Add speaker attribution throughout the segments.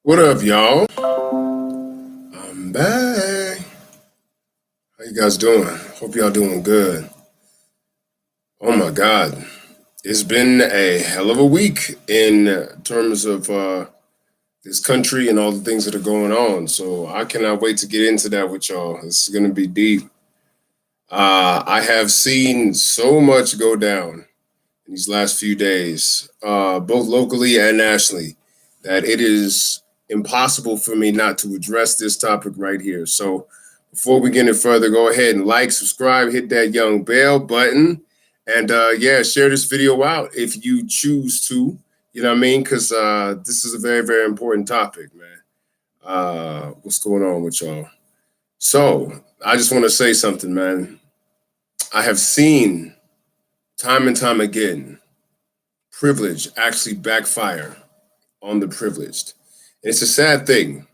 Speaker 1: What up, y'all? I'm back. How you guys doing? Hope y'all doing good. Oh my God, it's been a hell of a week in terms of this country and all the things that are going on. So I cannot wait to get into that with y'all. It's gonna be deep. I have seen so much go down in these last few days, both locally and nationally, that it is impossible for me not to address this topic right here. So before we get any further, go ahead and like, subscribe, hit that young bell button, and yeah, share this video out if you choose to. You know what I mean? Because this is a very, very important topic, man. What's going on with y'all? So I just want to say something, man. I have seen time and time again privilege actually backfire on the privileged. And it's a sad thing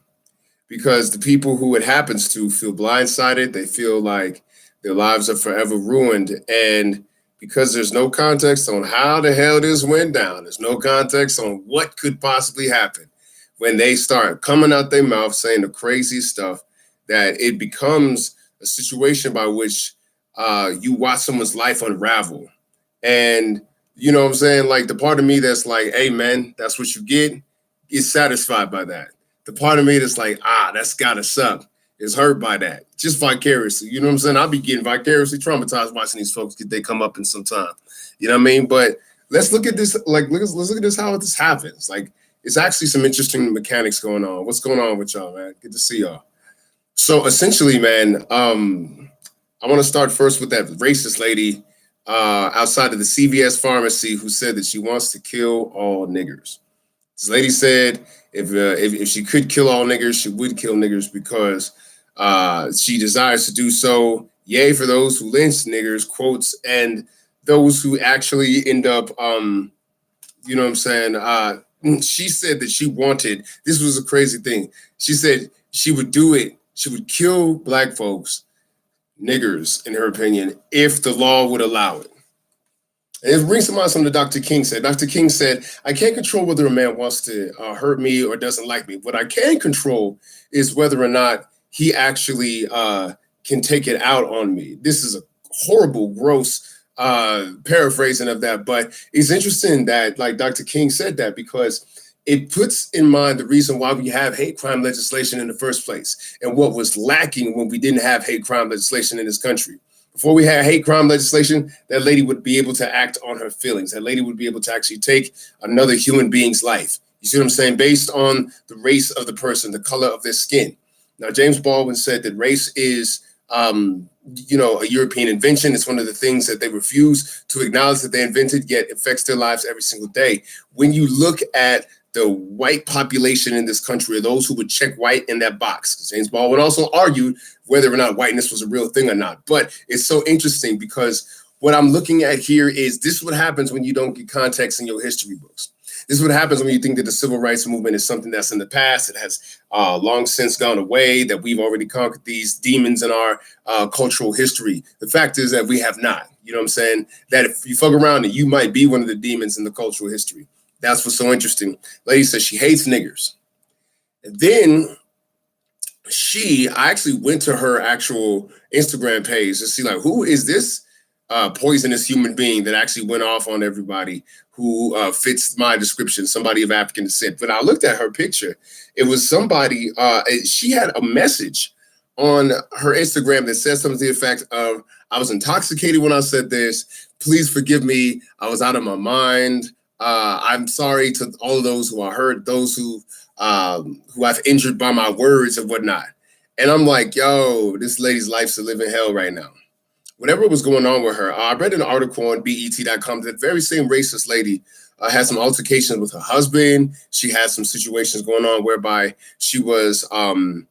Speaker 1: because the people who it happens to feel blindsided. They feel like their lives are forever ruined. And because there's no context on how the hell this went down, there's no context on what could possibly happen when they start coming out their mouth saying the crazy stuff, that it becomes a situation by which you watch someone's life unravel. And you know what I'm saying? Like the part of me that's like, hey man, that's what you get, is satisfied by that. The part of me that's like, that's gotta suck, is hurt by that. Just vicariously. You know what I'm saying? I'll be getting vicariously traumatized watching these folks get they come up in some time. You know what I mean? But let's look at this, like let's look at this, how this happens. Like it's actually some interesting mechanics going on. What's going on with y'all, man? Good to see y'all. So essentially, man, I want to start first with that racist lady outside of the CVS pharmacy who said that she wants to kill all niggers. This lady said if she could kill all niggers, she would kill niggers because she desires to do so. Yay for those who lynch niggers, quotes, and those who actually end up, you know what I'm saying? She said that she wanted, this was a crazy thing. She said she would do it. She would kill black folks, niggers, in her opinion, if the law would allow it. And it brings to mind something that Dr. King said. Dr. King said, I can't control whether a man wants to hurt me or doesn't like me. What I can control is whether or not he actually can take it out on me. This is a horrible, gross paraphrasing of that. But it's interesting that, like, Dr. King said that because it puts in mind the reason why we have hate crime legislation in the first place and what was lacking when we didn't have hate crime legislation in this country. Before we had hate crime legislation, that lady would be able to act on her feelings. That lady would be able to actually take another human being's life. You see what I'm saying? Based on the race of the person, the color of their skin. Now, James Baldwin said that race is, a European invention. It's one of the things that they refuse to acknowledge that they invented, yet affects their lives every single day. When you look at the white population in this country, or those who would check white in that box. James Baldwin also argued whether or not whiteness was a real thing or not. But it's so interesting because what I'm looking at here is this is what happens when you don't get context in your history books. This is what happens when you think that the civil rights movement is something that's in the past. It has long since gone away, that we've already conquered these demons in our cultural history. The fact is that we have not. You know what I'm saying? That if you fuck around and you might be one of the demons in the cultural history. That's what's so interesting. Lady says she hates niggers. And then I actually went to her actual Instagram page to see, like, who is this poisonous human being that actually went off on everybody who fits my description, somebody of African descent. But I looked at her picture. It was somebody, she had a message on her Instagram that said something to the effect of, I was intoxicated when I said this. Please forgive me. I was out of my mind. I'm sorry to all of those who are hurt, those who I've injured by my words and whatnot. And I'm like, yo, this lady's life's a living hell right now. Whatever was going on with her, I read an article on BET.com that very same racist lady had some altercations with her husband. She had some situations going on whereby she was kind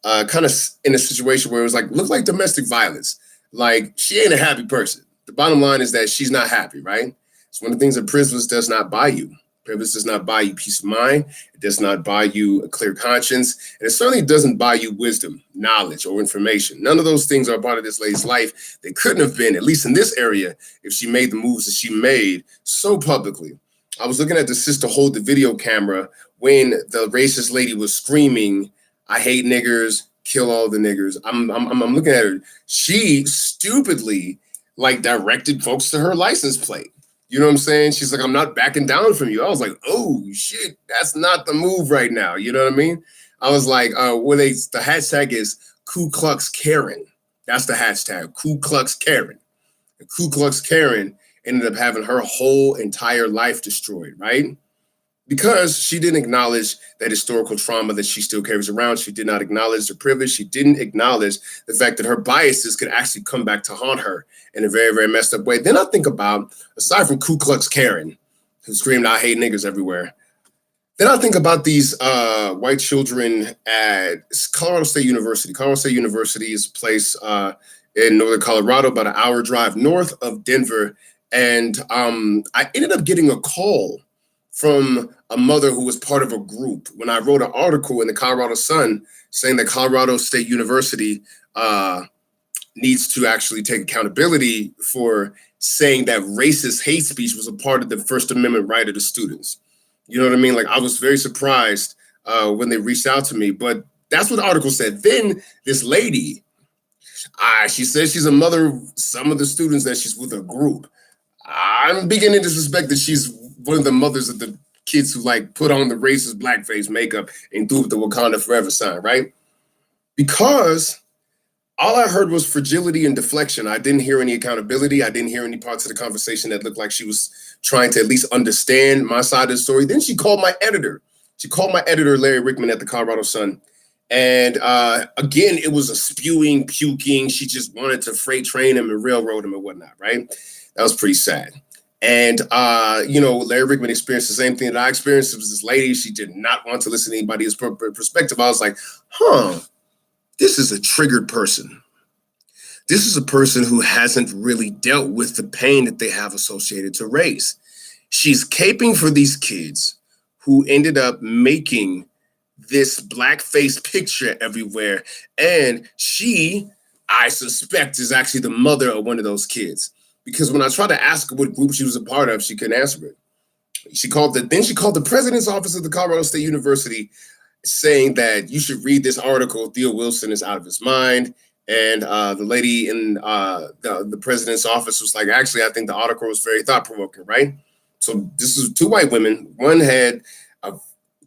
Speaker 1: of in a situation where it was like, looked like domestic violence. Like, she ain't a happy person. The bottom line is that she's not happy, right? It's one of the things that privilege does not buy you. Privilege does not buy you peace of mind. It does not buy you a clear conscience. And it certainly doesn't buy you wisdom, knowledge, or information. None of those things are part of this lady's life. They couldn't have been, at least in this area, if she made the moves that she made so publicly. I was looking at the sister hold the video camera when the racist lady was screaming, "I hate niggers, kill all the niggers." I'm looking at her. She stupidly like directed folks to her license plate. You know what I'm saying? She's like, "I'm not backing down from you." I was like, "Oh shit, that's not the move right now." You know what I mean? I was like, the hashtag is Ku Klux Karen. That's the hashtag, Ku Klux Karen. The Ku Klux Karen ended up having her whole entire life destroyed, right? Because she didn't acknowledge that historical trauma that she still carries around. She did not acknowledge the privilege. She didn't acknowledge the fact that her biases could actually come back to haunt her in a very, very messed up way. Then I think about, aside from Ku Klux Karen, who screamed, "I hate niggers" everywhere, then I think about these white children at Colorado State University. Colorado State University is a place in northern Colorado, about an hour drive north of Denver. And I ended up getting a call from a mother who was part of a group when I wrote an article in the Colorado Sun saying that Colorado State University needs to actually take accountability for saying that racist hate speech was a part of the First Amendment right of the students. You know what I mean? Like, I was very surprised when they reached out to me, but that's what the article said. Then this lady, she says she's a mother of some of the students that she's with a group. I'm beginning to suspect that she's one of the mothers of the kids who like put on the racist blackface makeup and threw up the Wakanda Forever sign, right? Because all I heard was fragility and deflection. I didn't hear any accountability. I didn't hear any parts of the conversation that looked like she was trying to at least understand my side of the story. Then she called my editor. She called my editor, Larry Rickman, at the Colorado Sun. And again, it was a spewing, puking. She just wanted to freight train him and railroad him and whatnot, right? That was pretty sad. And, Larry Rickman experienced the same thing that I experienced. It was this lady. She did not want to listen to anybody's perspective. I was like, this is a triggered person. This is a person who hasn't really dealt with the pain that they have associated to race. She's caping for these kids who ended up making this blackface picture everywhere. And she, I suspect, is actually the mother of one of those kids. Because when I tried to ask her what group she was a part of, she couldn't answer it. She called the president's office of the Colorado State University, saying that you should read this article. Theo Wilson is out of his mind. And the lady in the president's office was like, actually, I think the article was very thought-provoking, right? So this is two white women. One had a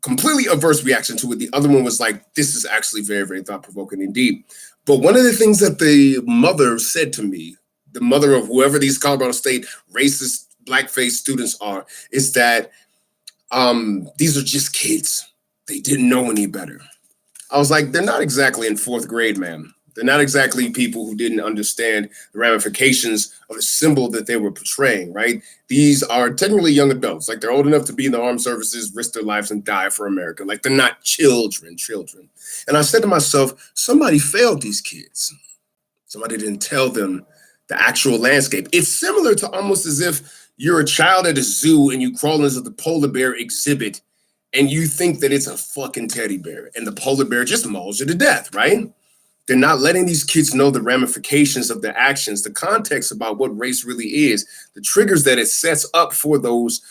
Speaker 1: completely averse reaction to it. The other one was like, this is actually very, very thought-provoking indeed. But one of the things that the mother said to me, the mother of whoever these Colorado State racist blackface students are, is that these are just kids. They didn't know any better. I was like, they're not exactly in fourth grade, man. They're not exactly people who didn't understand the ramifications of the symbol that they were portraying, right? These are technically young adults. Like, they're old enough to be in the armed services, risk their lives, and die for America. Like, they're not children. And I said to myself, somebody failed these kids. Somebody didn't tell them the actual landscape. It's similar to almost as if you're a child at a zoo and you crawl into the polar bear exhibit and you think that it's a fucking teddy bear and the polar bear just mauls you to death, right? They're not letting these kids know the ramifications of their actions, the context about what race really is, the triggers that it sets up for those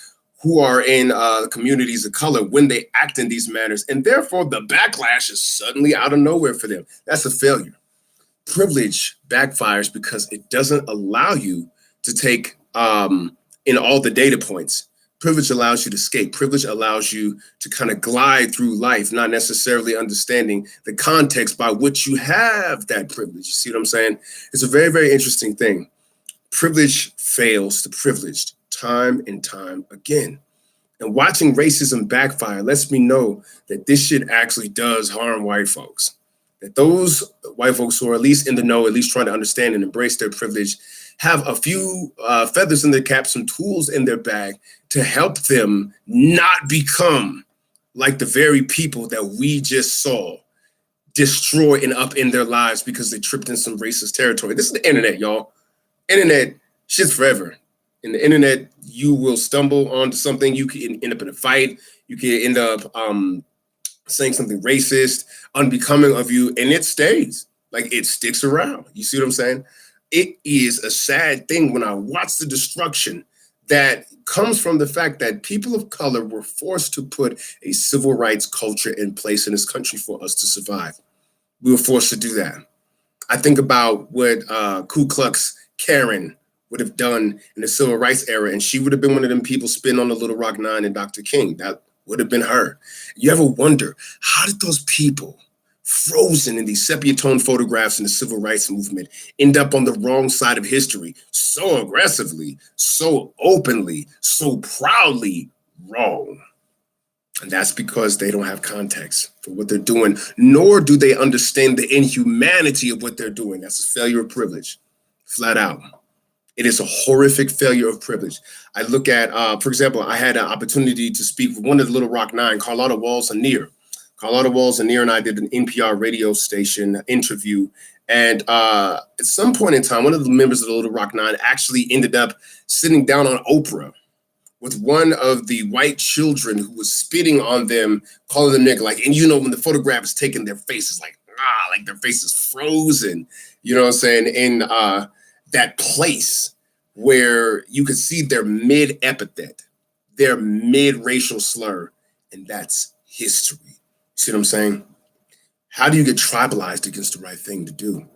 Speaker 1: who are in communities of color when they act in these manners. And therefore, the backlash is suddenly out of nowhere for them. That's a failure. Privilege backfires because it doesn't allow you to take in all the data points. Privilege allows you to escape. Privilege allows you to kind of glide through life, not necessarily understanding the context by which you have that privilege. You see what I'm saying? It's a very, very interesting thing. Privilege fails the privileged time and time again. And watching racism backfire lets me know that this shit actually does harm white folks. That those white folks who are at least in the know, at least trying to understand and embrace their privilege, have a few feathers in their cap, some tools in their bag to help them not become like the very people that we just saw destroy and upend their lives because they tripped in some racist territory. This is the internet, y'all. Internet, shit's forever. In the internet, you will stumble onto something. You can end up in a fight. You can end up saying something racist, unbecoming of you, and it stays. Like, it sticks around. You see what I'm saying? It is a sad thing when I watch the destruction that comes from the fact that people of color were forced to put a civil rights culture in place in this country for us to survive. We were forced to do that. I think about what Ku Klux Karen would have done in the civil rights era, and she would have been one of them people spitting on the Little Rock Nine and Dr. King. That would have been her. You ever wonder, how did those people frozen in these sepia tone photographs in the civil rights movement end up on the wrong side of history so aggressively, so openly, so proudly wrong? And that's because they don't have context for what they're doing, nor do they understand the inhumanity of what they're doing. That's a failure of privilege, flat out. It is a horrific failure of privilege. I look at, for example, I had an opportunity to speak with one of the Little Rock Nine, Carlotta Walls-Anir. Carlotta Walls-Anir and I did an NPR radio station interview. And at some point in time, one of the members of the Little Rock Nine actually ended up sitting down on Oprah with one of the white children who was spitting on them, calling them nigga. Like, and you know, when the photograph is taken, their face is like their face is frozen. You know what I'm saying? In that place where you could see their mid epithet, their mid racial slur, and that's history. See what I'm saying? How do you get tribalized against the right thing to do?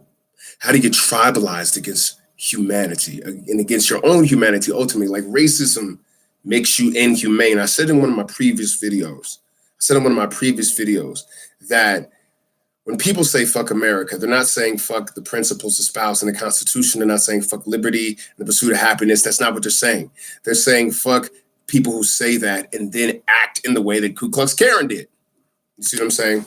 Speaker 1: How do you get tribalized against humanity and against your own humanity? Ultimately, like racism makes you inhumane. I said in one of my previous videos, that when people say fuck America, they're not saying fuck the principles espoused in the Constitution. They're not saying fuck liberty and the pursuit of happiness. That's not what they're saying. They're saying fuck people who say that and then act in the way that Ku Klux Karen did. You see what I'm saying?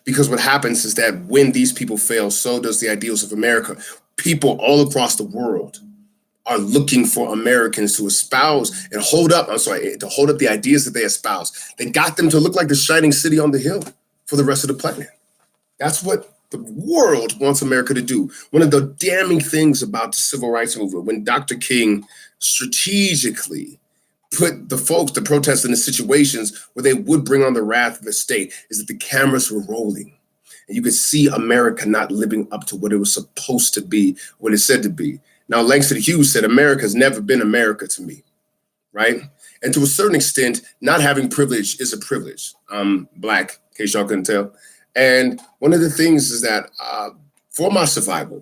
Speaker 1: Because what happens is that when these people fail, so does the ideals of America. People all across the world are looking for Americans to espouse and hold up the ideas that they espouse. They got them to look like the shining city on the hill for the rest of the planet. That's what the world wants America to do. One of the damning things about the civil rights movement, when Dr. King strategically put the protests in the situations where they would bring on the wrath of the state, is that the cameras were rolling. And you could see America not living up to what it was supposed to be, what it said to be. Now, Langston Hughes said, America's never been America to me, right? And to a certain extent, not having privilege is a privilege. I'm Black, in case y'all couldn't tell. And one of the things is that for my survival,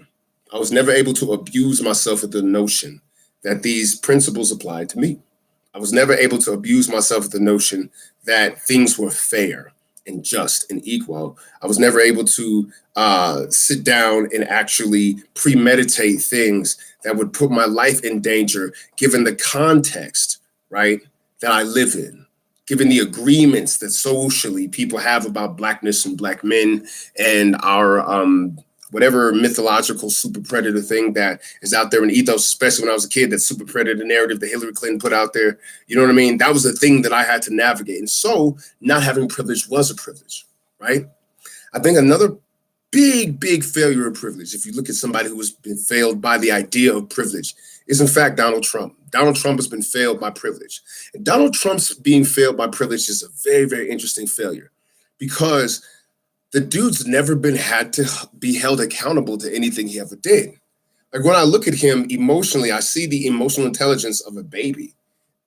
Speaker 1: I was never able to abuse myself with the notion that these principles applied to me. I was never able to abuse myself with the notion that things were fair and just and equal. I was never able to sit down and actually premeditate things that would put my life in danger, given the context, right, that I live in, given the agreements that socially people have about Blackness and Black men and our whatever mythological super predator thing that is out there in ethos, especially when I was a kid, that super predator narrative that Hillary Clinton put out there. You know what I mean? That was the thing that I had to navigate. And so not having privilege was a privilege, right? I think another big failure of privilege, if you look at somebody who has been failed by the idea of privilege, is in fact Donald Trump. Donald Trump has been failed by privilege. And Donald Trump's being failed by privilege is a very interesting failure, because the dude's never had to be held accountable to anything he ever did. Like when I look at him emotionally, I see the emotional intelligence of a baby.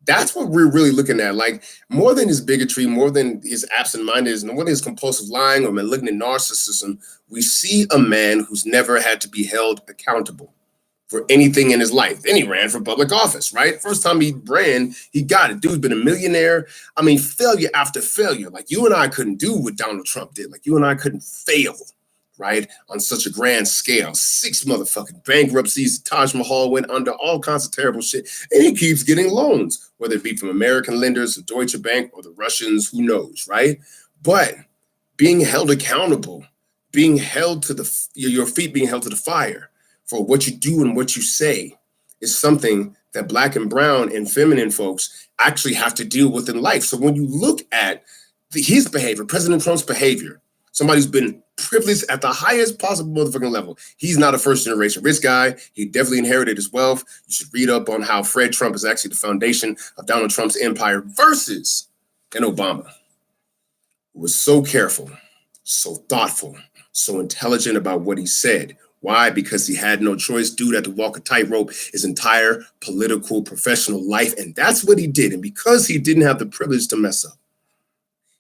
Speaker 1: That's what we're really looking at. Like more than his bigotry, more than his absent-mindedness, more than his compulsive lying or malignant narcissism, we see a man who's never had to be held accountable for anything in his life. Then he ran for public office, right? First time he ran, he got it. Dude's been a millionaire. I mean, failure after failure. Like you and I couldn't do what Donald Trump did. Like you and I couldn't fail, right? On such a grand scale. 6 motherfucking bankruptcies. Taj Mahal went under, all kinds of terrible shit. And he keeps getting loans, whether it be from American lenders, or Deutsche Bank, or the Russians, who knows, right? But being held accountable, being held to your feet being held to the fire for what you do and what you say is something that Black and brown and feminine folks actually have to deal with in life. So when you look at his behavior, President Trump's behavior, somebody who's been privileged at the highest possible motherfucking level. He's not a first generation rich guy. He definitely inherited his wealth. You should read up on how Fred Trump is actually the foundation of Donald Trump's empire versus an Obama, who was so careful, so thoughtful, so intelligent about what he said, Why? Because he had no choice. Dude had to walk a tightrope his entire political professional life. And that's what he did. And because he didn't have the privilege to mess up,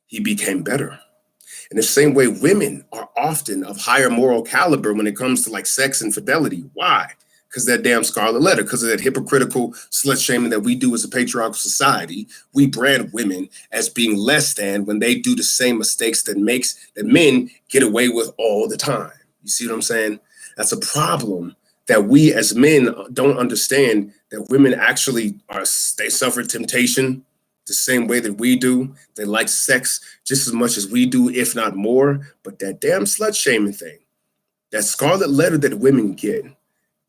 Speaker 1: he became better. In the same way, women are often of higher moral caliber when it comes to like sex and fidelity. Why? Because that damn scarlet letter, because of that hypocritical slut shaming that we do as a patriarchal society. We brand women as being less than when they do the same mistakes that men get away with all the time. You see what I'm saying? That's a problem that we as men don't understand, that women actually they suffer temptation the same way that we do. They like sex just as much as we do, if not more. But that damn slut shaming thing, that scarlet letter that women get,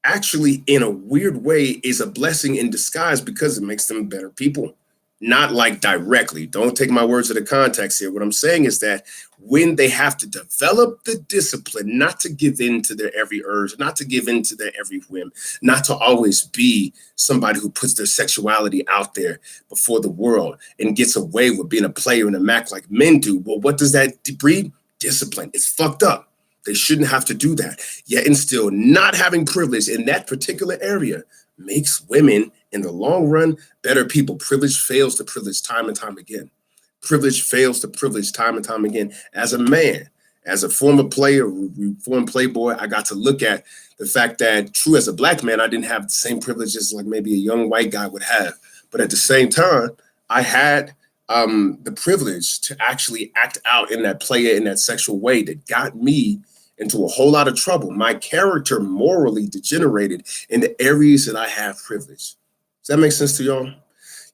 Speaker 1: actually, in a weird way, is a blessing in disguise because it makes them better people. Not like directly. Don't take my words out of context here. What I'm saying is that when they have to develop the discipline not to give in to their every urge, not to give in to their every whim, not to always be somebody who puts their sexuality out there before the world and gets away with being a player and a Mac like men do. Well, what does that breed? Discipline. It's fucked up. They shouldn't have to do that. Yet and still, not having privilege in that particular area makes women, in the long run, better people. Privilege fails to privilege time and time again. Privilege fails to privilege time and time again. As a man, as a former player, former playboy, I got to look at the fact that, true, as a black man, I didn't have the same privileges like maybe a young white guy would have. But at the same time, I had the privilege to actually act out in that player, in that sexual way that got me into a whole lot of trouble. My character morally degenerated in the areas that I have privilege. Does that make sense to y'all?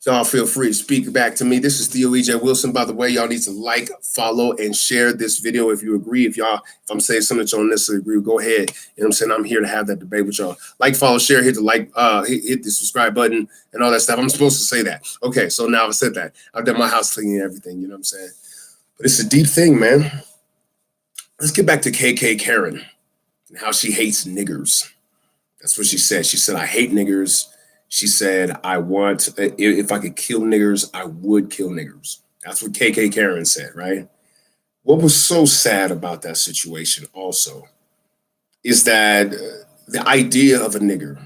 Speaker 1: Y'all feel free to speak back to me. This is Theo E.J. Wilson. By the way, y'all need to like, follow, and share this video if you agree. If I'm saying something that you don't necessarily agree with, go ahead. You know what I'm saying? I'm here to have that debate with y'all. Like, follow, share, hit the hit the subscribe button and all that stuff. I'm supposed to say that. Okay, so now I've said that. I've done my house cleaning and everything, you know what I'm saying? But it's a deep thing, man. Let's get back to KK Karen and how she hates niggers. That's what she said. She said, I hate niggers. She said, if I could kill niggers, I would kill niggers. That's what KK Karen said, right? What was so sad about that situation also is that the idea of a nigger,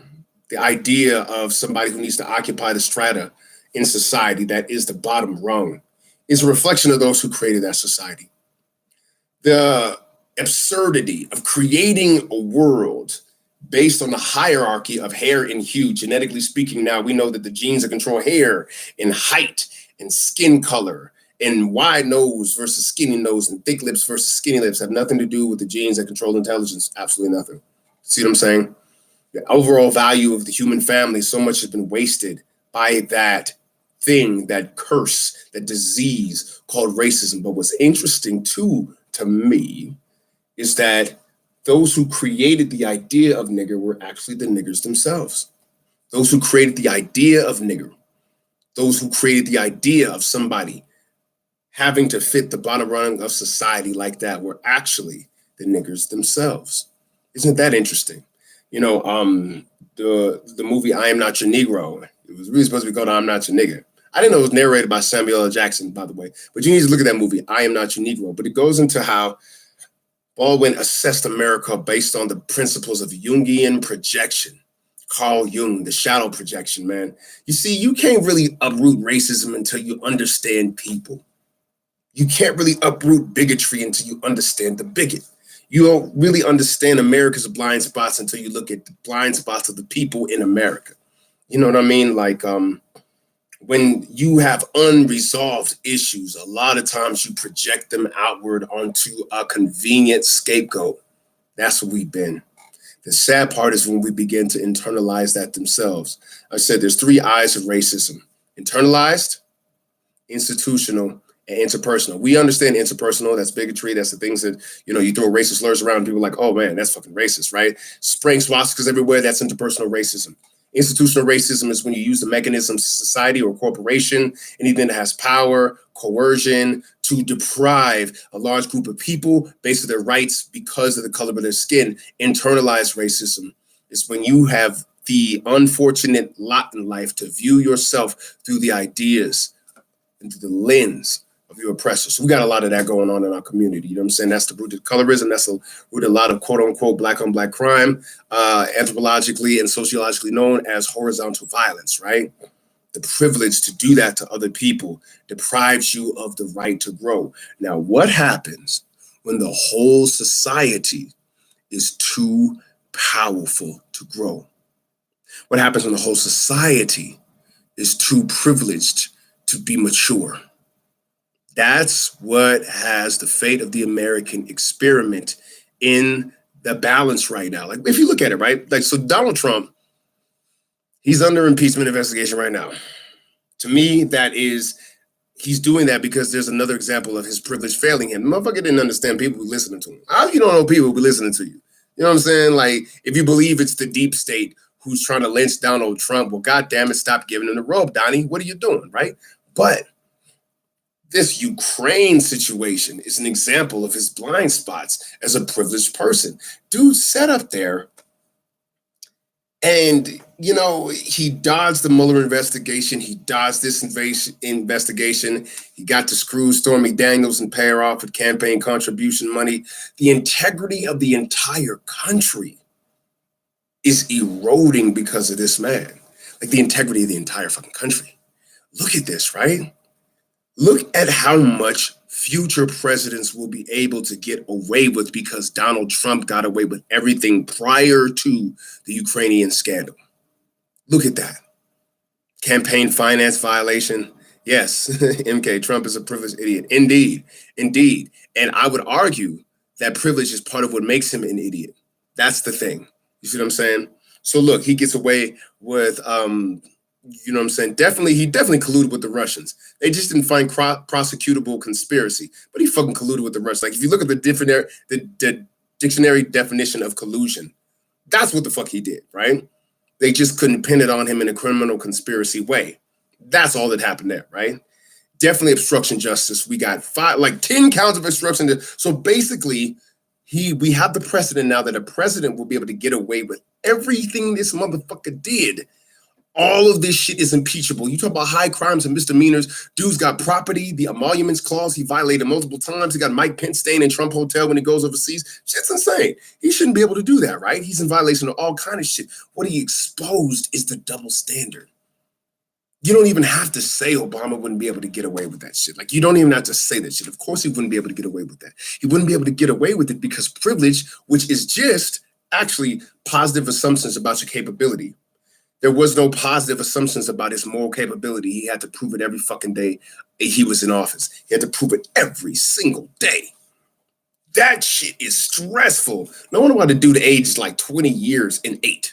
Speaker 1: the idea of somebody who needs to occupy the strata in society that is the bottom rung, is a reflection of those who created that society. The absurdity of creating a world based on the hierarchy of hair and hue. Genetically speaking, now we know that the genes that control hair and height and skin color and wide nose versus skinny nose and thick lips versus skinny lips have nothing to do with the genes that control intelligence. Absolutely nothing. See what I'm saying? The overall value of the human family, so much has been wasted by that thing, that curse, that disease called racism. But what's interesting too, to me, is that those who created the idea of nigger were actually the niggers themselves. Those who created the idea of nigger, those who created the idea of somebody having to fit the bottom rung of society like that were actually the niggers themselves. Isn't that interesting? You know, the movie I Am Not Your Negro, it was really supposed to be called I'm Not Your Nigger. I didn't know it was narrated by Samuel L. Jackson, by the way, but you need to look at that movie, I Am Not Your Negro. But it goes into how Baldwin assessed America based on the principles of Jungian projection. Carl Jung, the shadow projection, man. You see, you can't really uproot racism until you understand people. You can't really uproot bigotry until you understand the bigot. You don't really understand America's blind spots until you look at the blind spots of the people in America. You know what I mean? Like, when you have unresolved issues, a lot of times you project them outward onto a convenient scapegoat. That's what we've been. The sad part is when we begin to internalize that themselves. I said there's three I's of racism: internalized, institutional, and interpersonal. We understand interpersonal, that's bigotry, that's the things that, you throw racist slurs around and people are like, oh man, that's fucking racist, right? Spraying swastikas everywhere, that's interpersonal racism. Institutional racism is when you use the mechanisms of society or corporation, anything that has power, coercion, to deprive a large group of people based on their rights because of the color of their skin. Internalized racism is when you have the unfortunate lot in life to view yourself through the ideas and through the lens of your oppressor. So we got a lot of that going on in our community. You know what I'm saying? That's the root of colorism. That's the root of a lot of quote unquote black on black crime, anthropologically and sociologically known as horizontal violence, right? The privilege to do that to other people deprives you of the right to grow. Now, what happens when the whole society is too powerful to grow? What happens when the whole society is too privileged to be mature? That's what has the fate of the American experiment in the balance right now. Like, if you look at it, right? Like, so Donald Trump, he's under impeachment investigation right now. To me, that is, he's doing that because there's another example of his privilege failing him. Motherfucker didn't understand people who listening to him. How you don't know people who be listening to you? You know what I'm saying? Like, if you believe it's the deep state who's trying to lynch Donald Trump, well, God damn it, stop giving him the rope, Donnie. What are you doing, right? But this Ukraine situation is an example of his blind spots as a privileged person. Dude sat up there and, you know, he dodged the Mueller investigation. He dodged this investigation. He got to screw Stormy Daniels and pay her off with campaign contribution money. The integrity of the entire country is eroding because of this man. Like, the integrity of the entire fucking country. Look at this, right? Look at how much future presidents will be able to get away with because Donald Trump got away with everything prior to the Ukrainian scandal. Look at that. Campaign finance violation. Yes, MK, Trump is a privileged idiot. Indeed, indeed. And I would argue that privilege is part of what makes him an idiot. That's the thing. You see what I'm saying? So look, he gets away with you know what I'm saying? He definitely colluded with the Russians. They just didn't find prosecutable conspiracy, but he fucking colluded with the Russians. Like, if you look at the dictionary definition of collusion, that's what the fuck he did, right? They just couldn't pin it on him in a criminal conspiracy way. That's all that happened there, right? Definitely obstruction justice. We got 10 counts of obstruction. So basically, we have the precedent now that a president will be able to get away with everything this motherfucker did. All of this shit is impeachable. You talk about high crimes and misdemeanors. Dude's got property, the emoluments clause, he violated multiple times. He got Mike Pence staying in Trump Hotel when he goes overseas. Shit's insane. He shouldn't be able to do that, right? He's in violation of all kind of shit. What he exposed is the double standard. You don't even have to say Obama wouldn't be able to get away with that shit. Like, you don't even have to say that shit. Of course he wouldn't be able to get away with that. He wouldn't be able to get away with it because privilege, which is just actually positive assumptions about your capability. There was no positive assumptions about his moral capability. He had to prove it every fucking day he was in office. He had to prove it every single day. That shit is stressful. No wonder why the dude aged like 20 years in 8.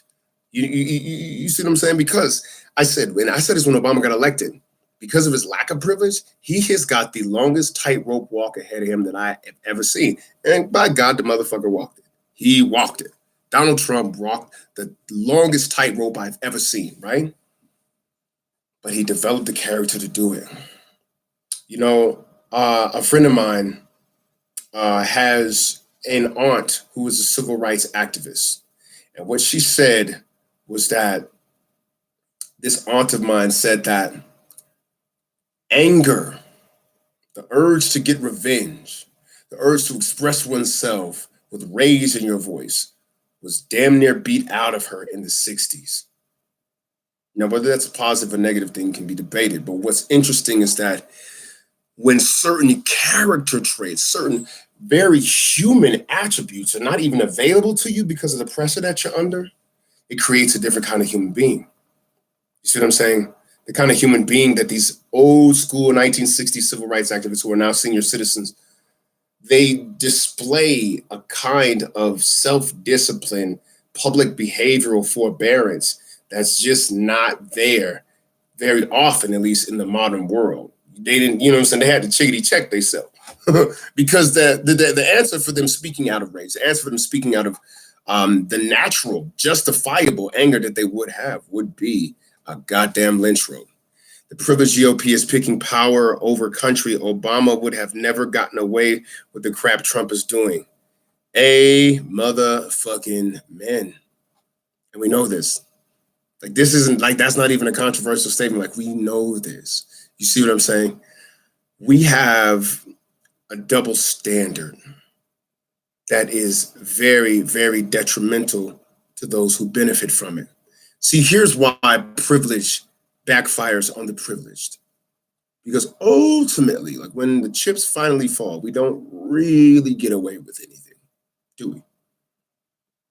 Speaker 1: You see what I'm saying? Because I said this when Obama got elected. Because of his lack of privilege, he has got the longest tightrope walk ahead of him that I have ever seen. And by God, the motherfucker walked it. He walked it. Donald Trump walked the longest tightrope I've ever seen, right? But he developed the character to do it. You know, a friend of mine has an aunt who is a civil rights activist. And what she said was that this aunt of mine said that anger, the urge to get revenge, the urge to express oneself with rage in your voice, was damn near beat out of her in the 60s. Now, whether that's a positive or negative thing can be debated, but what's interesting is that when certain character traits, certain very human attributes are not even available to you because of the pressure that you're under, it creates a different kind of human being. You see what I'm saying? The kind of human being that these old school 1960s civil rights activists who are now senior citizens, they display a kind of self-discipline, public behavioral forbearance that's just not there very often, at least in the modern world. They didn't, you know what I'm saying? They had to chickadee check themselves because the answer for them speaking out of rage, the answer for them speaking out of the natural, justifiable anger that they would have would be a goddamn lynch road. The privileged GOP is picking power over country. Obama would have never gotten away with the crap Trump is doing. A motherfucking man. And we know this. Like, this isn't like, that's not even a controversial statement. Like, we know this. You see what I'm saying? We have a double standard that is very, very detrimental to those who benefit from it. See, here's why privilege backfires on the privileged. Because ultimately, like when the chips finally fall, we don't really get away with anything, do we?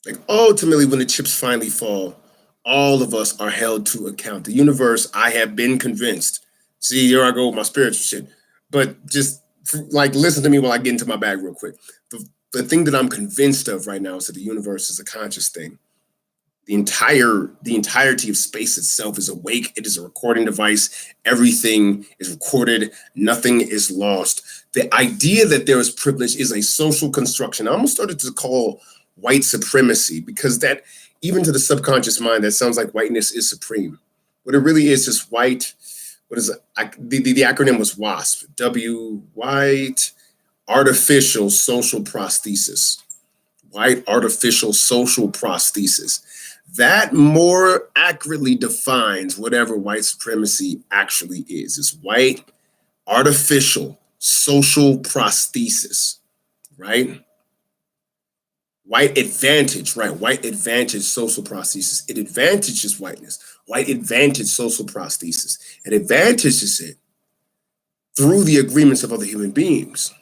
Speaker 1: Like ultimately, when the chips finally fall, all of us are held to account. The universe, I have been convinced. See, here I go with my spiritual shit. But just like listen to me while I get into my bag real quick. The thing that I'm convinced of right now is that the universe is a conscious thing. The entirety of space itself is awake. It is a recording device. Everything is recorded. Nothing is lost. The idea that there is privilege is a social construction. I almost started to call white supremacy because that, even to the subconscious mind, that sounds like whiteness is supreme. What it really is white. What is it? The acronym was WASP. White artificial social prosthesis. White artificial social prosthesis. That more accurately defines whatever white supremacy actually is. It's white artificial social prosthesis, right? White advantage, right? White advantage social prosthesis. It advantages whiteness. White advantage social prosthesis. It advantages it through the agreements of other human beings.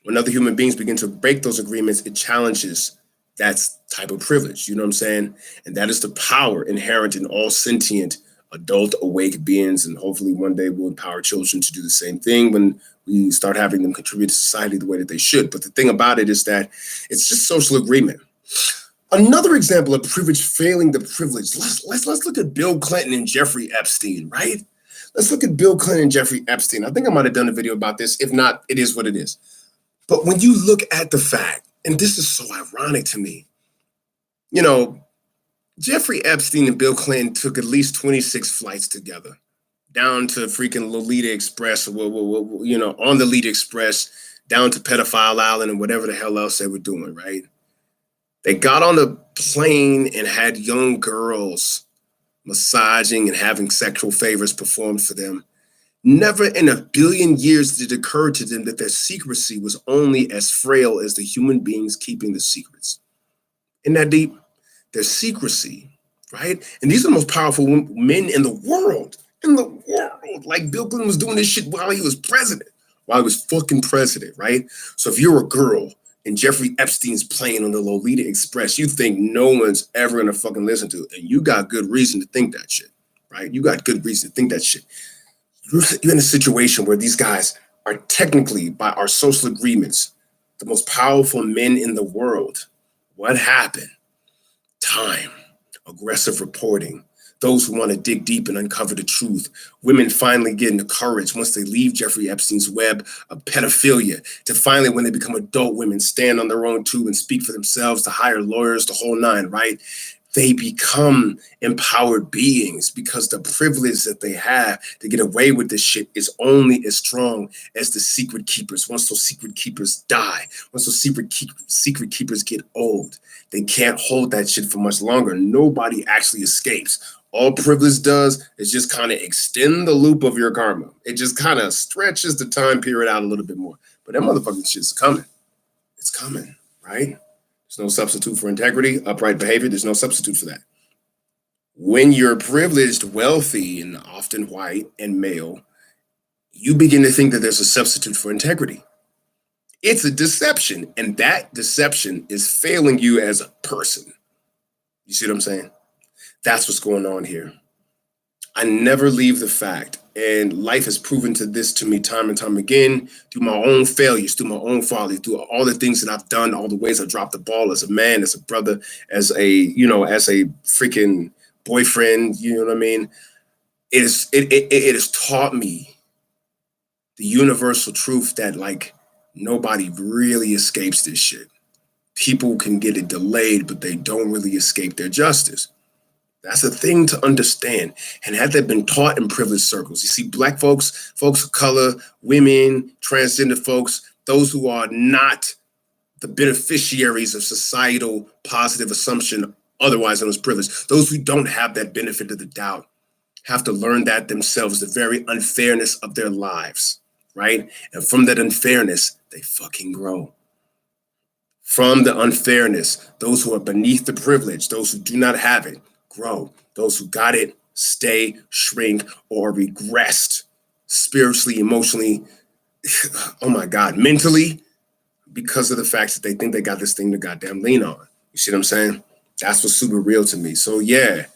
Speaker 1: When other human beings begin to break those agreements, it challenges that type of privilege. You know what I'm saying? And that is the power inherent in all sentient, adult, awake beings. And hopefully one day we'll empower children to do the same thing when we start having them contribute to society the way that they should. But the thing about it is that it's just social agreement. Another example of privilege failing the privileged. Let's look at Bill Clinton and Jeffrey Epstein, right? Let's look at Bill Clinton and Jeffrey Epstein. I think I might have done a video about this. If not, it is what it is. But when you look at the fact, and this is so ironic to me, you know, Jeffrey Epstein and Bill Clinton took at least 26 flights together down to freaking Lolita Express, you know, on the Lolita Express, down to Pedophile Island and whatever the hell else they were doing, right? They got on the plane and had young girls massaging and having sexual favors performed for them. Never in a billion years did it occur to them that their secrecy was only as frail as the human beings keeping the secrets. Isn't that deep? Their secrecy, right? And these are the most powerful men in the world. Like Bill Clinton was doing this shit while he was president, while he was fucking president, right? So if you're a girl and Jeffrey Epstein's playing on the Lolita Express, you think no one's ever gonna fucking listen to it. And you got good reason to think that shit, right? You got good reason to think that shit. You're in a situation where these guys are technically, by our social agreements, the most powerful men in the world. What happened? Time, aggressive reporting, those who want to dig deep and uncover the truth. Women finally getting the courage once they leave Jeffrey Epstein's web of pedophilia to finally, when they become adult women, stand on their own too and speak for themselves, to hire lawyers, the whole nine, right? They become empowered beings because the privilege that they have to get away with this shit is only as strong as the secret keepers. Once those secret keepers die, once those secret keepers get old, they can't hold that shit for much longer. Nobody actually escapes. All privilege does is just kind of extend the loop of your karma. It just kind of stretches the time period out a little bit more. But that motherfucking shit's coming. It's coming, right? There's no substitute for integrity, upright behavior. There's no substitute for that. When you're privileged, wealthy, and often white and male, you begin to think that there's a substitute for integrity. It's a deception, and that deception is failing you as a person. You see what I'm saying? That's what's going on here. I never leave the fact, and life has proven this to me time and time again, through my own failures, through my own folly, through all the things that I've done, all the ways I've dropped the ball as a man, as a brother, as a freaking boyfriend. You know what I mean? It has taught me the universal truth that like nobody really escapes this shit. People can get it delayed, but they don't really escape their justice. That's a thing to understand. And had that been taught in privileged circles, you see, Black folks, folks of color, women, transgender folks, those who are not the beneficiaries of societal positive assumption, otherwise known as privilege, those who don't have that benefit of the doubt, have to learn that themselves, the very unfairness of their lives. right? And from that unfairness, they fucking grow. From the unfairness, those who are beneath the privilege, those who do not have it, grow. Those who got it, stay, shrink, or regressed spiritually, emotionally, oh my God, mentally, because of the fact that they think they got this thing to goddamn lean on. You see what I'm saying? That's what's super real to me. So yeah,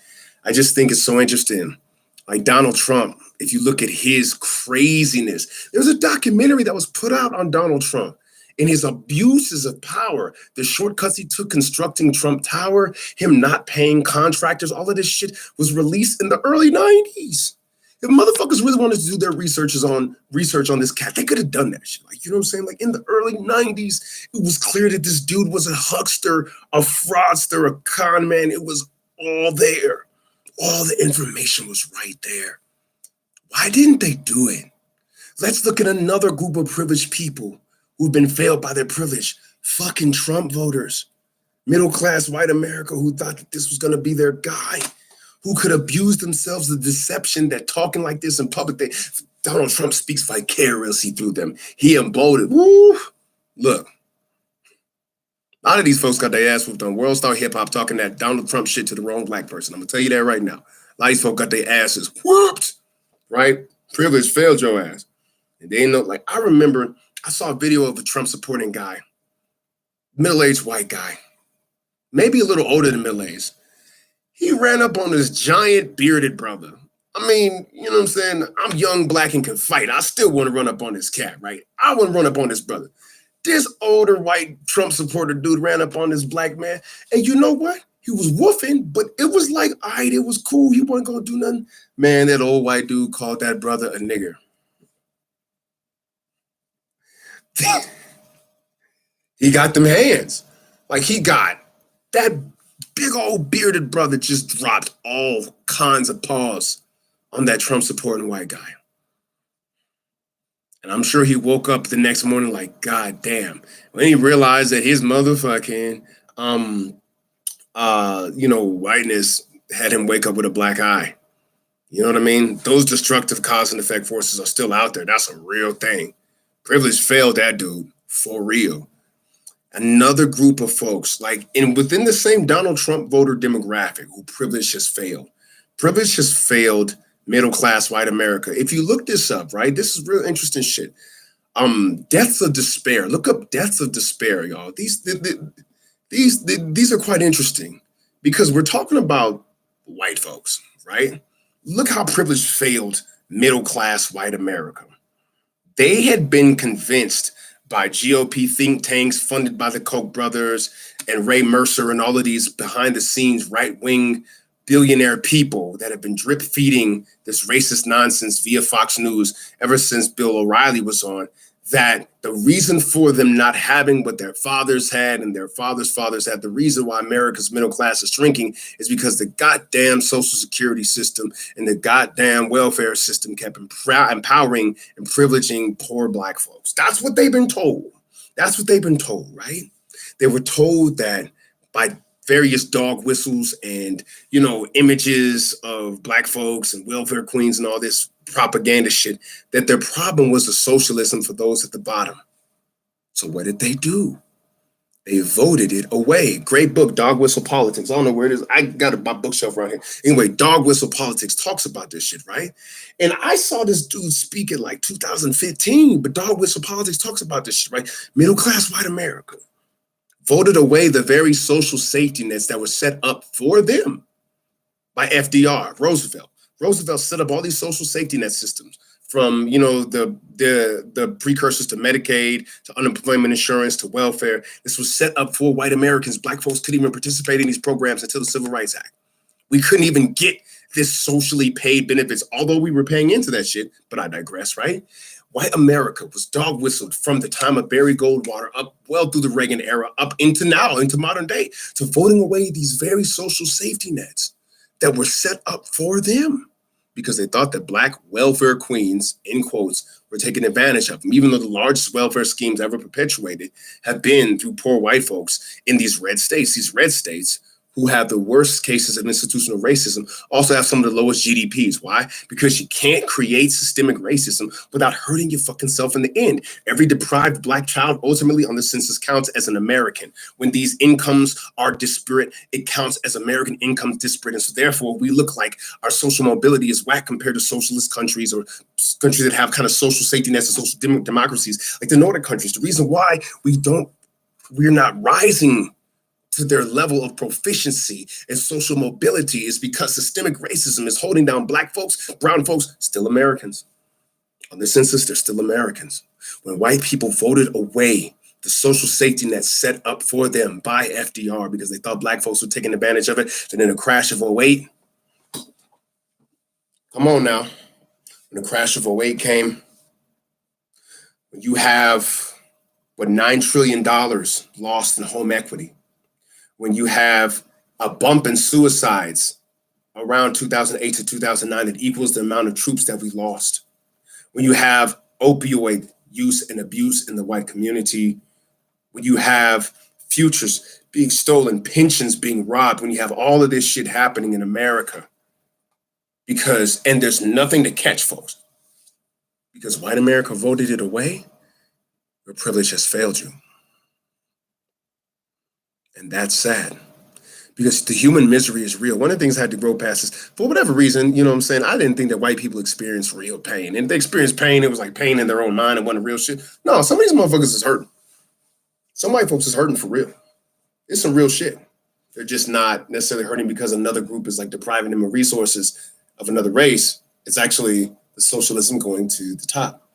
Speaker 1: I just think it's so interesting. Like Donald Trump, if you look at his craziness, there was a documentary that was put out on Donald Trump and his abuses of power, the shortcuts he took constructing Trump Tower, him not paying contractors, all of this shit was released in the early 90s. If motherfuckers really wanted to do their research on this cat, they could have done that shit. Like, you know what I'm saying? Like in the early 90s, it was clear that this dude was a huckster, a fraudster, a con man. It was all there. All the information was right there. Why didn't they do it? Let's look at another group of privileged people who've been failed by their privilege. Fucking Trump voters. Middle class white America who thought that this was going to be their guy, who could abuse themselves of the deception that talking like this in public, Donald Trump speaks vicariously through them. He emboldened. Woo! Look, a lot of these folks got their ass whooped on World Star Hip Hop talking that Donald Trump shit to the wrong black person. I'm going to tell you that right now. A lot of these folks got their asses whooped, right? Privilege failed your ass. And they know, like, I remember I saw a video of a Trump supporting guy, middle-aged white guy, maybe a little older than middle-aged. He ran up on this giant bearded brother. I mean, you know what I'm saying? I'm young, black, and can fight. I still want to run up on this cat, right? I want to run up on this brother. This older white Trump supporter dude ran up on this black man. And you know what? He was woofing, but it was like, all right, it was cool. He wasn't going to do nothing. Man, that old white dude called that brother a nigger. He got them hands. Like he got that big old bearded brother just dropped all kinds of paws on that Trump supporting white guy. And I'm sure he woke up the next morning like, God damn. When he realized that his motherfucking whiteness had him wake up with a black eye. You know what I mean? Those destructive cause and effect forces are still out there. That's a real thing. Privilege failed that dude for real. Another group of folks, like within the same Donald Trump voter demographic, who privilege has failed. Privilege has failed middle class white America. If you look this up, right, this is real interesting shit. Deaths of despair. Look up deaths of despair, y'all. These are quite interesting because we're talking about white folks, right? Look how privilege failed middle class white America. They had been convinced by GOP think tanks funded by the Koch brothers and Ray Mercer and all of these behind the scenes right-wing billionaire people that have been drip feeding this racist nonsense via Fox News ever since Bill O'Reilly was on, that the reason for them not having what their fathers had and their fathers' fathers had, the reason why America's middle class is shrinking is because the goddamn social security system and the goddamn welfare system kept empowering and privileging poor black folks. That's what they've been told. That's what they've been told, right? They were told that by various dog whistles and, images of black folks and welfare queens and all this propaganda shit, that their problem was the socialism for those at the bottom. So what did they do? They voted it away. Great book, Dog Whistle Politics. I don't know where it is. I got it by bookshelf right here. Anyway, Dog Whistle Politics talks about this shit, right? And I saw this dude speak in like 2015, but Dog Whistle Politics talks about this shit, right? Middle class white America voted away the very social safety nets that were set up for them by FDR, Roosevelt. Roosevelt set up all these social safety net systems from, the precursors to Medicaid, to unemployment insurance, to welfare. This was set up for white Americans. Black folks couldn't even participate in these programs until the Civil Rights Act. We couldn't even get this socially paid benefits, although we were paying into that shit, but I digress, right? White America was dog whistled from the time of Barry Goldwater up well through the Reagan era, up into now, into modern day, to voting away these very social safety nets that were set up for them because they thought that black welfare queens, in quotes, were taking advantage of them, even though the largest welfare schemes ever perpetuated have been through poor white folks in these red states. These red states who have the worst cases of institutional racism also have some of the lowest GDPs. Why? Because you can't create systemic racism without hurting your fucking self in the end. Every deprived Black child ultimately on the census counts as an American. When these incomes are disparate, it counts as American income disparate. And so therefore, we look like our social mobility is whack compared to socialist countries or countries that have kind of social safety nets and social democracies like the Nordic countries. The reason why we're not rising to their level of proficiency and social mobility is because systemic racism is holding down Black folks, brown folks, still Americans. On the census, they're still Americans. When white people voted away the social safety net set up for them by FDR because they thought Black folks were taking advantage of it, then in a crash of '08, come on now, when the crash of '08 came, when you have, $9 trillion lost in home equity, when you have a bump in suicides around 2008 to 2009 that equals the amount of troops that we lost, when you have opioid use and abuse in the white community, when you have futures being stolen, pensions being robbed, when you have all of this shit happening in America, and there's nothing to catch folks, because white America voted it away, your privilege has failed you. And that's sad, because the human misery is real. One of the things I had to grow past is, for whatever reason, you know what I'm saying, I didn't think that white people experienced real pain. And if they experienced pain, it was like pain in their own mind and wasn't real shit. No, some of these motherfuckers is hurting. Some white folks is hurting for real. It's some real shit. They're just not necessarily hurting because another group is like depriving them of resources of another race. It's actually the socialism going to the top.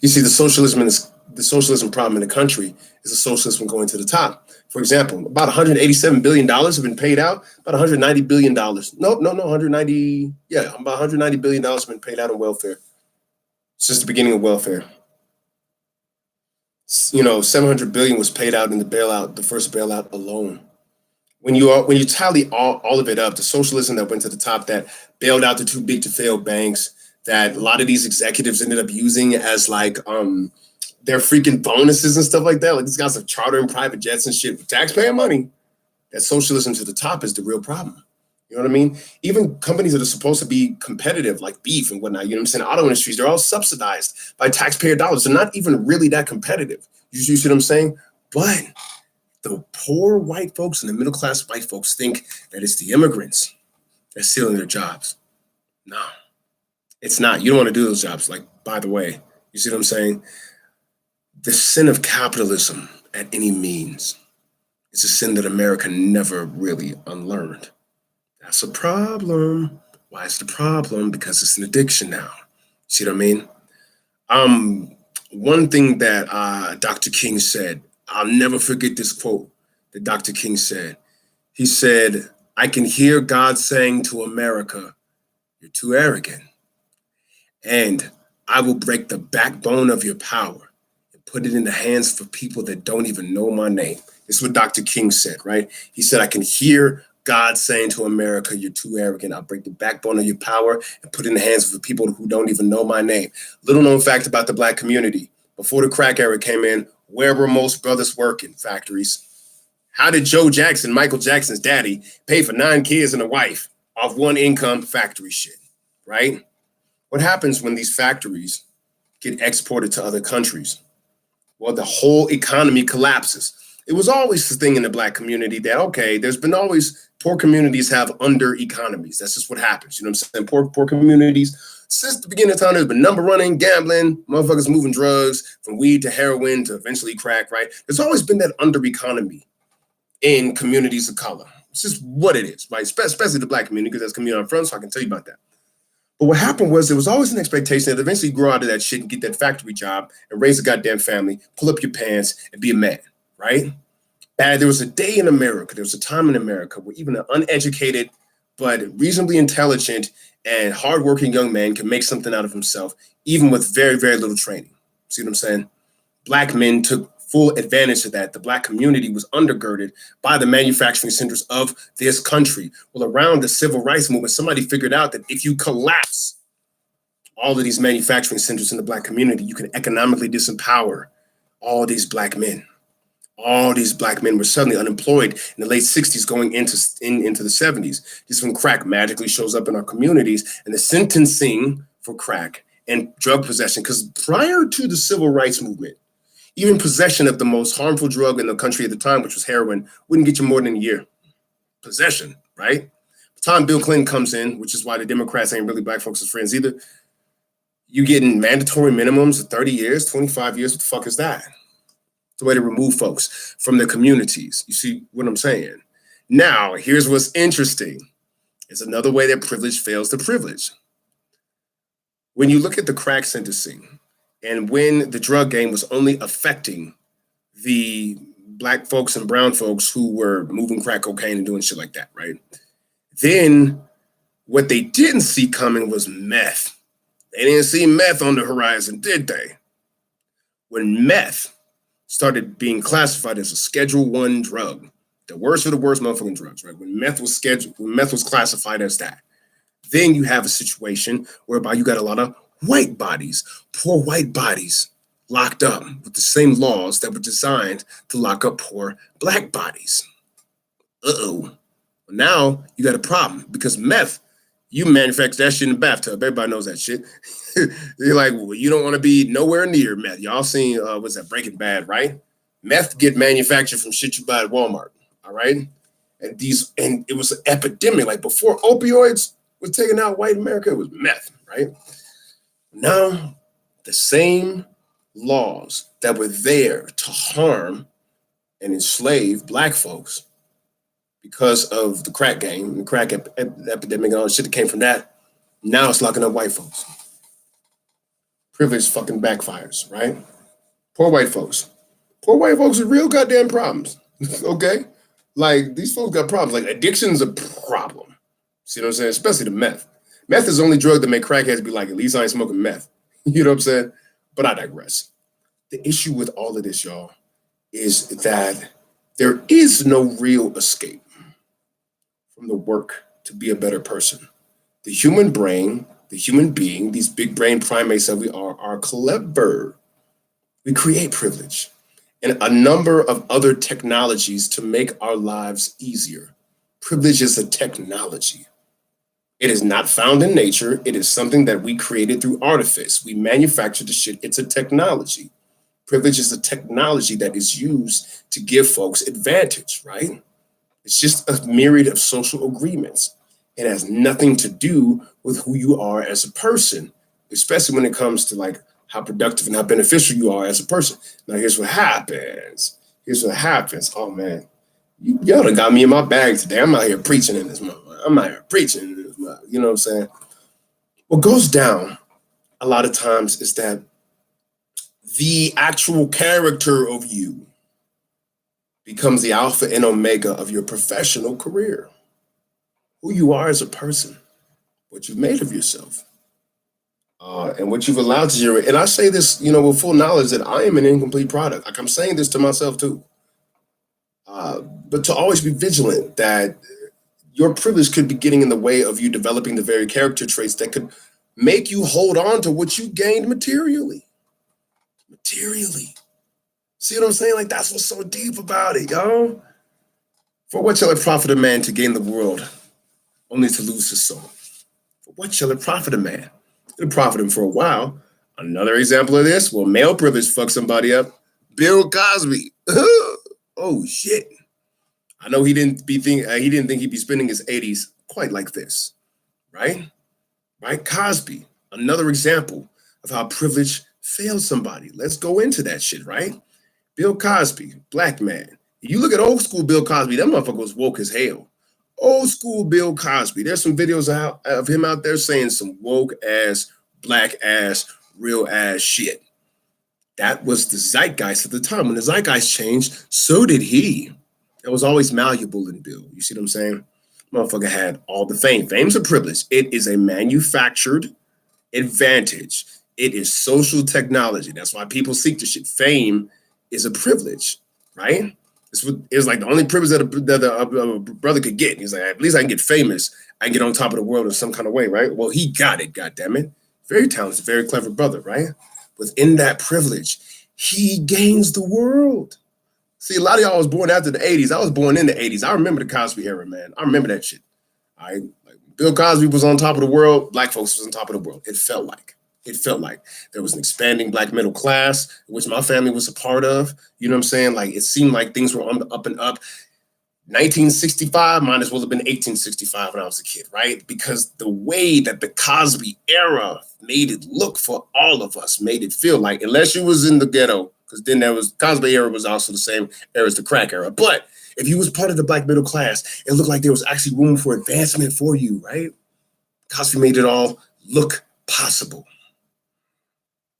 Speaker 1: You see, the socialism problem in the country is the socialism going to the top. For example, about $187 billion have been paid out. About $190 billion. No, 190. Yeah, about $190 billion have been paid out in welfare since the beginning of welfare. You know, $700 billion was paid out in the first bailout alone. When you tally all of it up, the socialism that went to the top, that bailed out the too big to fail banks, that a lot of these executives ended up using as like their freaking bonuses and stuff like that. Like these guys are chartering private jets and shit with taxpayer money. That socialism to the top is the real problem. You know what I mean? Even companies that are supposed to be competitive, like beef and whatnot, you know what I'm saying? Auto industries, they're all subsidized by taxpayer dollars. They're not even really that competitive. You see what I'm saying? But the poor white folks and the middle class white folks think that it's the immigrants that's stealing their jobs. No, it's not. You don't want to do those jobs. Like, by the way, you see what I'm saying? The sin of capitalism at any means is a sin that America never really unlearned. That's a problem. Why is it a problem? Because it's an addiction now. See what I mean? One thing that Dr. King said, I'll never forget this quote that Dr. King said. He said, "I can hear God saying to America, you're too arrogant. And I will break the backbone of your power and put it in the hands for people that don't even know my name." This is what Dr. King said, right? He said, "I can hear God saying to America, you're too arrogant. I'll break the backbone of your power and put it in the hands of the people who don't even know my name." Little known fact about the Black community. Before the crack era came in, where were most brothers working? Factories. How did Joe Jackson, Michael Jackson's daddy, pay for 9 kids and a wife off one income? Factory shit, right? What happens when these factories get exported to other countries? Well, the whole economy collapses. It was always the thing in the Black community that, okay, there's been always poor communities have under economies. That's just what happens. You know what I'm saying? Poor communities, since the beginning of time, there's been number running, gambling, motherfuckers moving drugs from weed to heroin to eventually crack, right? There's always been that under economy in communities of color. It's just what it is, right? Especially the Black community, because that's community I'm from, so I can tell you about that. But what happened was there was always an expectation that eventually you grow out of that shit and get that factory job and raise a goddamn family, pull up your pants and be a man, right? And there was a day in America, there was a time in America where even an uneducated but reasonably intelligent and hardworking young man can make something out of himself, even with very, very little training. See what I'm saying? Black men took full advantage of that. The Black community was undergirded by the manufacturing centers of this country. Well, around the civil rights movement, somebody figured out that if you collapse all of these manufacturing centers in the Black community, you can economically disempower all these Black men. All these black men were suddenly unemployed in the late 60s going into the 70s. This is when crack magically shows up in our communities, and the sentencing for crack and drug possession, because prior to the civil rights movement, even possession of the most harmful drug in the country at the time, which was heroin, wouldn't get you more than a year. Possession, right? The time Bill Clinton comes in, which is why the Democrats ain't really black folks' friends either, you getting mandatory minimums of 30 years, 25 years. What the fuck is that? It's a way to remove folks from their communities. You see what I'm saying? Now, here's what's interesting. It's another way that privilege fails to privilege. When you look at the crack sentencing, and when the drug game was only affecting the black folks and brown folks who were moving crack cocaine and doing shit like that, right? Then what they didn't see coming was meth. They didn't see meth on the horizon, did they? When meth started being classified as a Schedule I drug, the worst of the worst motherfucking drugs, right? When meth was classified as that, then you have a situation whereby you got a lot of white bodies, poor white bodies, locked up with the same laws that were designed to lock up poor black bodies. Uh-oh. Now you got a problem because meth, you manufacture that shit in the bathtub. Everybody knows that shit. You're like, well, you don't want to be nowhere near meth. Y'all seen, what's that, Breaking Bad, right? Meth get manufactured from shit you buy at Walmart, all right? And it was an epidemic. Like before opioids was taking out white America, it was meth, right? Now, the same laws that were there to harm and enslave black folks because of the crack game, the crack epidemic, and all the shit that came from that, now it's locking up white folks. Privilege fucking backfires, right? Poor white folks. Poor white folks with real goddamn problems, okay? Like, these folks got problems. Like, addiction's a problem. See what I'm saying? Especially the meth. Meth is the only drug that make crackheads be like, at least I ain't smoking meth. You know what I'm saying? But I digress. The issue with all of this, y'all, is that there is no real escape from the work to be a better person. The human brain, the human being, these big brain primates that we are clever. We create privilege and a number of other technologies to make our lives easier. Privilege is a technology. It is not found in nature. It is something that we created through artifice. We manufactured the shit. It's a technology. Privilege is a technology that is used to give folks advantage, right? It's just a myriad of social agreements. It has nothing to do with who you are as a person, especially when it comes to like how productive and how beneficial you are as a person. Now, here's what happens. Oh, man. Y'all done got me in my bag today. I'm out here preaching in this motherfucker. You know what I'm saying? What goes down a lot of times is that the actual character of you becomes the alpha and omega of your professional career. Who you are as a person, what you've made of yourself, and what you've allowed to generate. And I say this, with full knowledge that I am an incomplete product. Like I'm saying this to myself too. But to always be vigilant that your privilege could be getting in the way of you developing the very character traits that could make you hold on to what you gained materially. See what I'm saying? Like that's what's so deep about it, yo. For what shall it profit a man to gain the world, only to lose his soul? For what shall it profit a man? It'll profit him for a while. Another example of this, well, male privilege fuck somebody up. Bill Cosby. Oh shit. I know he didn't think he'd be spending his 80s quite like this, right? Right? Cosby, another example of how privilege failed somebody. Let's go into that shit, right? Bill Cosby, black man. You look at old school Bill Cosby, that motherfucker was woke as hell. Old school Bill Cosby. There's some videos of him out there saying some woke ass, black ass, real ass shit. That was the zeitgeist at the time. When the zeitgeist changed, so did he. It was always malleable in Bill. You see what I'm saying? Motherfucker had all the fame. Fame's a privilege. It is a manufactured advantage. It is social technology. That's why people seek the shit. Fame is a privilege, right? It's like the only privilege that a brother could get. He's like, at least I can get famous. I can get on top of the world in some kind of way, right? Well, he got it, goddammit. Very talented, very clever brother, right? Within that privilege, he gains the world. See, a lot of y'all was born after the 80s. I was born in the 80s. I remember the Cosby era, man. I remember that shit. All right. Like, Bill Cosby was on top of the world. Black folks was on top of the world. It felt like. It felt like there was an expanding black middle class, which my family was a part of. You know what I'm saying? Like it seemed like things were on the up and up. 1965 might as well have been 1865 when I was a kid, right? Because the way that the Cosby era made it look for all of us, made it feel like, unless you was in the ghetto, because then there was Cosby era was also the same era as the crack era. But if you was part of the black middle class, it looked like there was actually room for advancement for you, right? Cosby made it all look possible.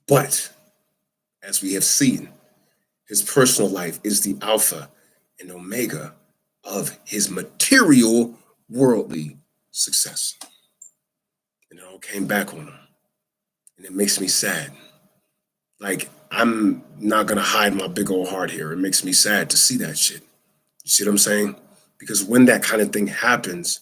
Speaker 1: But as we have seen, his personal life is the alpha and omega of his material worldly success. And it all came back on him. And it makes me sad. Like, I'm not going to hide my big old heart here. It makes me sad to see that shit. You see what I'm saying? Because when that kind of thing happens,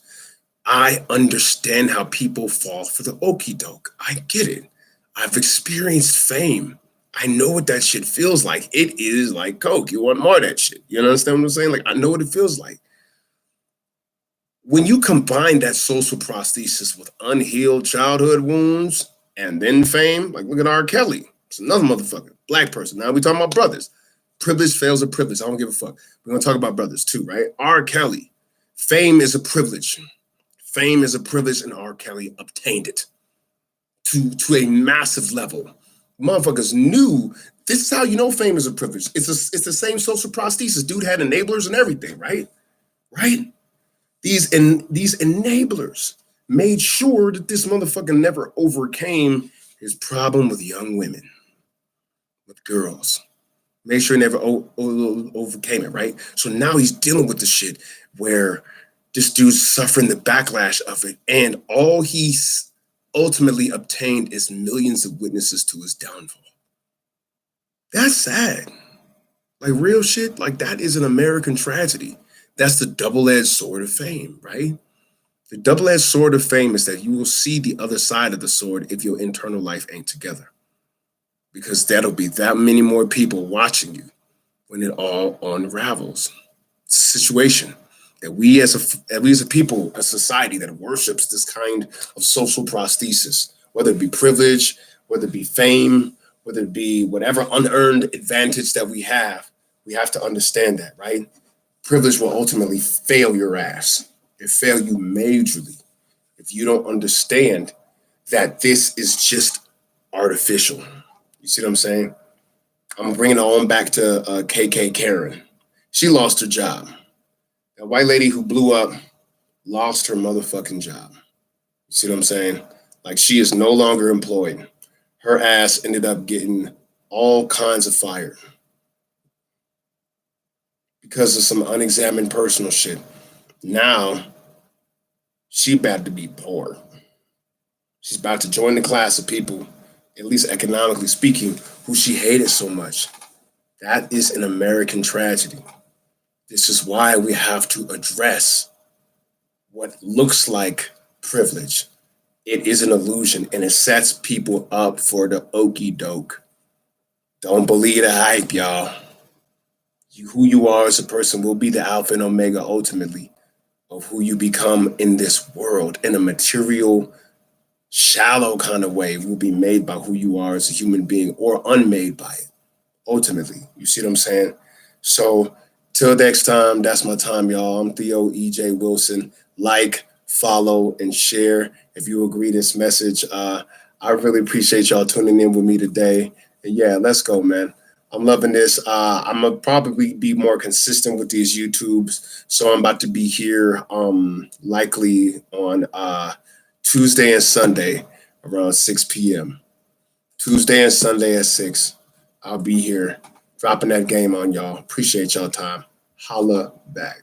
Speaker 1: I understand how people fall for the okie doke. I get it. I've experienced fame. I know what that shit feels like. It is like coke. You want more of that shit. You understand what I'm saying? Like, I know what it feels like. When you combine that social prosthesis with unhealed childhood wounds and then fame, like look at R. Kelly. It's another motherfucker, black person. Now we talking about brothers. Privilege fails a privilege. I don't give a fuck. We're gonna talk about brothers too, right? R. Kelly. Fame is a privilege. Fame is a privilege, and R. Kelly obtained it to a massive level. Motherfuckers knew this is how you know fame is a privilege. It's the same social prosthesis. Dude had enablers and everything, right? Right? These enablers made sure that this motherfucker never overcame his problem with young women, with girls. Made sure he never overcame it, right? So now he's dealing with the shit where this dude's suffering the backlash of it, and all he's ultimately obtained is millions of witnesses to his downfall. That's sad. Like real shit, like that is an American tragedy. That's the double-edged sword of fame, right? The double-edged sword of fame is that you will see the other side of the sword if your internal life ain't together. Because that'll be that many more people watching you when it all unravels. It's a situation that we as a people, a society that worships this kind of social prosthesis, whether it be privilege, whether it be fame, whether it be whatever unearned advantage that we have to understand that, right? Privilege will ultimately fail your ass. It fail you majorly if you don't understand that this is just artificial. You see what I'm saying? I'm bringing it on back to KK Karen. She lost her job. That white lady who blew up lost her motherfucking job. You see what I'm saying? Like she is no longer employed. Her ass ended up getting all kinds of fired because of some unexamined personal shit. Now she about to be poor. She's about to join the class of people, at least economically speaking, who she hated so much. That is an American tragedy. This is why we have to address what looks like privilege. It is an illusion and it sets people up for the okey doke. Don't believe the hype, y'all. Who you are as a person will be the alpha and omega ultimately of who you become in this world. In a material, shallow kind of way will be made by who you are as a human being or unmade by it, ultimately. You see what I'm saying? So till next time, that's my time, y'all. I'm Theo E.J. Wilson. Like, follow, and share if you agree this message. I really appreciate y'all tuning in with me today. And yeah, let's go, man. I'm loving this. I'm gonna probably be more consistent with these YouTubes. So I'm about to be here likely on Tuesday and Sunday around 6 p.m. Tuesday and Sunday at 6. I'll be here dropping that game on y'all. Appreciate y'all time. Holla back.